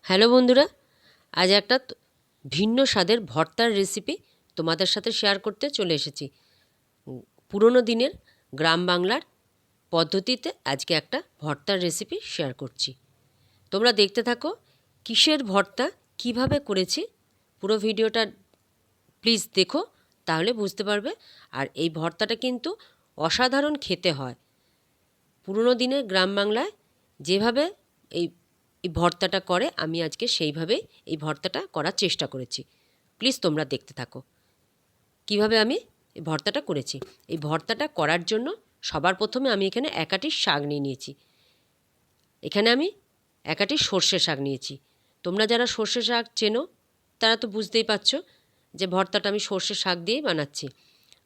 Hello বন্ধুরা, আজ একটা ভিন্ন স্বাদের ভর্তার রেসিপি তোমাদের সাথে শেয়ার করতে চলে এসেছি। পুরনো দিনের গ্রাম বাংলার পদ্ধতিতে আজকে একটা ভর্তার রেসিপি শেয়ার করছি। তোমরা দেখতে থাকো কিসের ভর্তা কিভাবে করেছি। পুরো ভিডিওটা প্লিজ দেখো, তাহলে বুঝতে পারবে। আর এই ভর্তাটা কিন্তু অসাধারণ খেতে হয়। পুরনো দিনের গ্রাম বাংলায় যেভাবে এই এই ভর্তাটা করে, আমি আজকে সেইভাবেই এই ভর্তাটা করার চেষ্টা করেছি। প্লিজ তোমরা দেখতে থাকো কিভাবে আমি এই ভর্তাটা করেছি। এই ভর্তাটা করার জন্য সবার প্রথমে আমি এখানে একাটি শাক নিয়ে নিয়েছি। এখানে আমি একাটি সর্ষে শাক নিয়েছি। তোমরা যারা সর্ষে শাক চেনো তারা তো বুঝতেই পারছো যে ভর্তাটা আমি সর্ষে শাক দিয়েই বানাচ্ছি।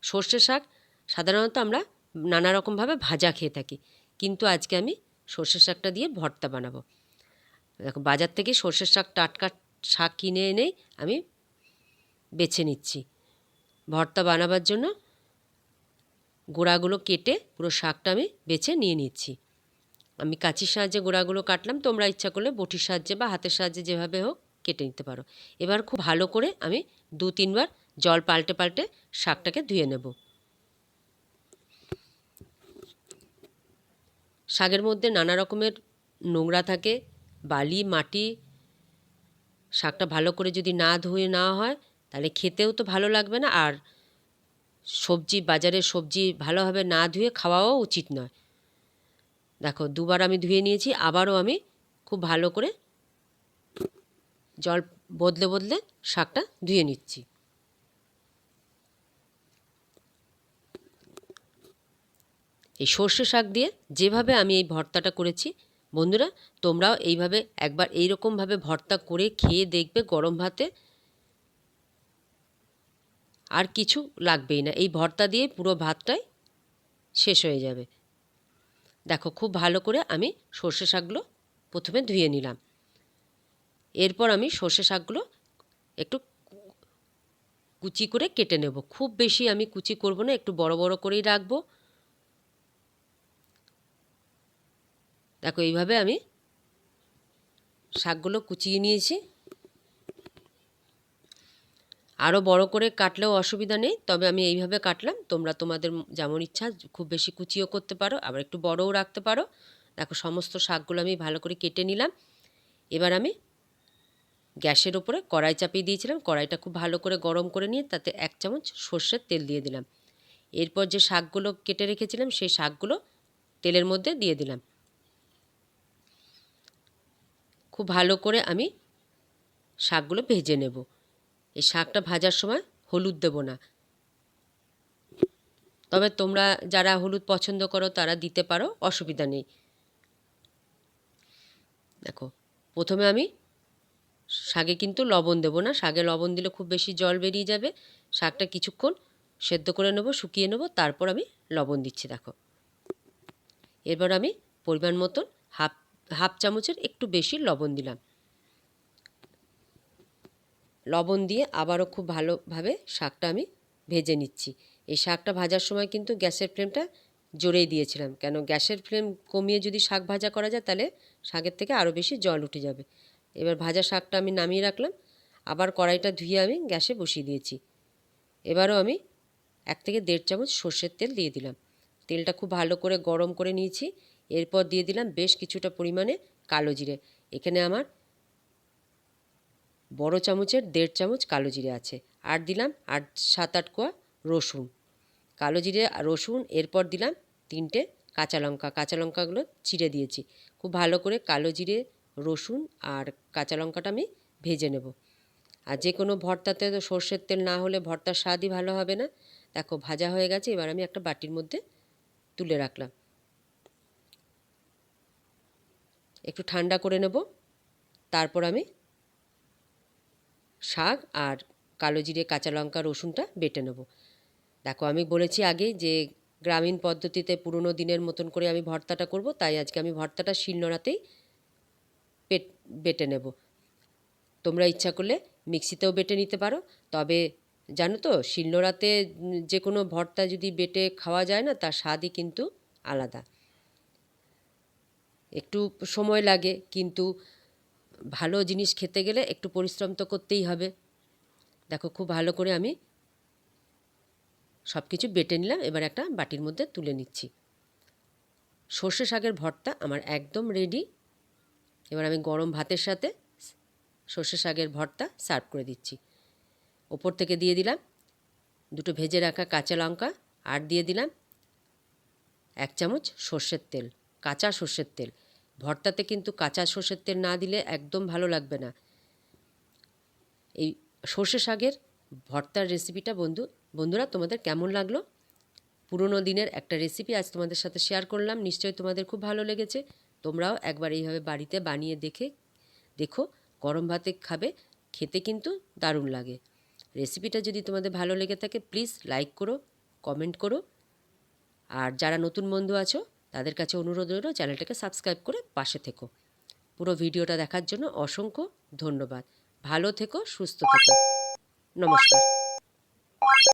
সর্ষে শাক সাধারণত আমরা নানা রকমভাবে ভাজা খেয়ে থাকি, কিন্তু আজকে আমি সর্ষে শাকটা দিয়ে ভর্তা বানাবো। দেখো, বাজার থেকে সর্ষের শাক, টাটকা শাক কিনে এনেই আমি বেছে নিচ্ছি। ভর্তা বানাবার জন্য গোড়াগুলো কেটে পুরো শাকটা আমি বেছে নিয়ে নিচ্ছি। আমি কাঁচির সাহায্যে গোড়াগুলো কাটলাম, তোমরা ইচ্ছা করলে বটির সাহায্যে বা হাতের সাহায্যে যেভাবে হোক কেটে নিতে পারো। এবার খুব ভালো করে আমি 2-3 বার জল পাল্টে পাল্টে শাকটাকে ধুয়ে নেব। শাকের মধ্যে নানা রকমের নোংরা থাকে, বালি, মাটি। শাকটা ভালো করে যদি না ধুয়ে নেওয়া হয় তাহলে খেতেও তো ভালো লাগবে না, আর সবজি, বাজারের সবজি ভালোভাবে না ধুয়ে খাওয়াও উচিত নয়। দেখো, 2বার আমি ধুয়ে নিয়েছি, আবারও আমি খুব ভালো করে জল বদলে বদলে শাকটা ধুয়ে নিচ্ছি। এই সর্ষে শাক দিয়ে যেভাবে আমি এই ভর্তাটা করেছি, বন্ধুরা তোমরাও এইভাবে একবার এইরকমভাবে ভর্তা করে খেয়ে দেখবে। গরম ভাতে আর কিছু লাগবেই না, এই ভর্তা দিয়ে পুরো ভাতটাই শেষ হয়ে যাবে। দেখো, খুব ভালো করে আমি সর্ষে শাকগুলো প্রথমে ধুয়ে নিলাম। এরপর আমি সর্ষে শাকগুলো একটু কুচি করে কেটে নেব। খুব বেশি আমি কুচি করব না, একটু বড় বড় করেই রাখবো। দেখো, এইভাবে আমি শাকগুলো কুচিয়ে নিয়েছি। আরও বড় করে কাটলেও অসুবিধা নেই, তবে আমি এইভাবে কাটলাম। তোমরা তোমাদের যেমন ইচ্ছা খুব বেশি কুচিও করতে পারো, আবার একটু বড়ও রাখতে পারো। দেখো, সমস্ত শাকগুলো আমি ভালো করে কেটে নিলাম। এবার আমি গ্যাসের ওপরে কড়াই চাপিয়ে দিয়েছিলাম। কড়াইটা খুব ভালো করে গরম করে নিয়ে তাতে 1 চামচ সর্ষের তেল দিয়ে দিলাম। এরপর যে শাকগুলো কেটে রেখেছিলাম সেই শাকগুলো তেলের মধ্যে দিয়ে দিলাম। খুব ভালো করে আমি শাকগুলো ভেজে নেব। এই শাকটা ভাজার সময় হলুদ দেব না, তবে তোমরা যারা হলুদ পছন্দ করো তারা দিতে পারো, অসুবিধা নেই। দেখো, প্রথমে আমি শাকে কিন্তু লবণ দেব না। শাকে লবণ দিলে খুব বেশি জল বেরিয়ে যাবে। শাকটা কিছুক্ষণ সেদ্ধ করে নেব, শুকিয়ে নেব, তারপর আমি লবণ দিচ্ছি। দেখো, এরপর আমি পরিমাণ মতন হাফ চামচের একটু বেশি লবণ দিলাম। লবণ দিয়ে আবারও খুব ভালোভাবে শাকটা আমি ভেজে নিচ্ছি। এই শাকটা ভাজার সময় কিন্তু গ্যাসের ফ্লেমটা জোরেই দিয়েছিলাম, কেন গ্যাসের ফ্লেম কমিয়ে যদি শাক ভাজা করা যায় তাহলে শাকের থেকে আরও বেশি জল উঠে যাবে। এবার ভাজা শাকটা আমি নামিয়ে রাখলাম। আবার কড়াইটা ধুয়ে আমি গ্যাসে বসিয়ে দিয়েছি। এবারও আমি 1 থেকে 1.5 চামচ সর্ষের তেল দিয়ে দিলাম। তেলটা খুব ভালো করে গরম করে নিয়েছি। এরপর দিয়ে দিলাম বেশ কিছুটা পরিমাণে কালো জিরে। এখানে আমার বড় চামচের 1.5 চামচ কালো জিরে আছে। আর দিলাম 7-8 কোয়া রসুন। কালো জিরে আর রসুন, এরপর দিলাম 3টে কাঁচা লঙ্কা। কাঁচা লঙ্কাগুলো চিড়ে দিয়েছি। খুব ভালো করে কালো জিরে, রসুন আর কাঁচা লঙ্কাটা আমি ভেজে নেব। আর যে কোনো ভর্তাতে তো সর্ষের তেল না হলে ভর্তার স্বাদই ভালো হবে না। দেখো, ভাজা হয়ে গেছে। এবার আমি একটা বাটির মধ্যে তুলে রাখলাম। একটু ঠান্ডা করে নেব, তারপর আমি শাক আর কালো জিরে, কাঁচা লঙ্কা, রসুনটা বেটে নেব। দেখো, আমি বলেছি আগেই যে গ্রামীণ পদ্ধতিতে পুরনো দিনের মতন করে আমি ভর্তাটা করব, তাই আজকে আমি ভর্তাটা শিলনোড়াতেই বেটে নেব। তোমরা ইচ্ছা করলে মিক্সিতেও বেটে নিতে পারো, তবে জানো তো শিলনোড়াতে যে কোনো ভর্তা যদি বেটে খাওয়া যায় না, তার স্বাদই কিন্তু আলাদা। একটু সময় লাগে, কিন্তু ভালো জিনিস খেতে গেলে একটু পরিশ্রম তো করতেই হবে। দেখো খুব ভালো করে আমি সব কিছু বেটে নিলাম, এবার একটা বাটির মধ্যে তুলে নিচ্ছি। সর্ষে শাকের ভর্তা আমার একদম রেডি। এবার আমি গরম ভাতের সাথে সর্ষে শাকের ভর্তা সার্ভ করে দিচ্ছি। ওপর থেকে দিয়ে দিলাম দুটো ভেজে রাখা কাঁচা লঙ্কা, আর দিয়ে দিলাম 1 চামচ সর্ষের তেল, কাঁচা সর্ষের তেল। ভর্তাতে কিন্তু কাঁচা সর্ষের তেল না দিলে একদম ভালো লাগবে না। এই সর্ষে শাকের ভর্তার রেসিপিটা বন্ধুরা তোমাদের কেমন লাগলো? পুরনো দিনের একটা রেসিপি আজ তোমাদের সাথে শেয়ার করলাম, নিশ্চয়ই তোমাদের খুব ভালো লেগেছে। তোমরাও একবার এইভাবে বাড়িতে বানিয়ে দেখো, গরম ভাতে খাবে, খেতে কিন্তু দারুণ লাগে। রেসিপিটা যদি তোমাদের ভালো লেগে থাকে প্লিজ লাইক করো, কমেন্ট করো, আর যারা নতুন বন্ধু আছো তাদের কাছে অনুরোধ রইল চ্যানেলটাকে সাবস্ক্রাইব করে পাশে থেকো। পুরো ভিডিওটা দেখার জন্য অসংখ্য ধন্যবাদ। ভালো থেকো, সুস্থ থেকো। নমস্কার।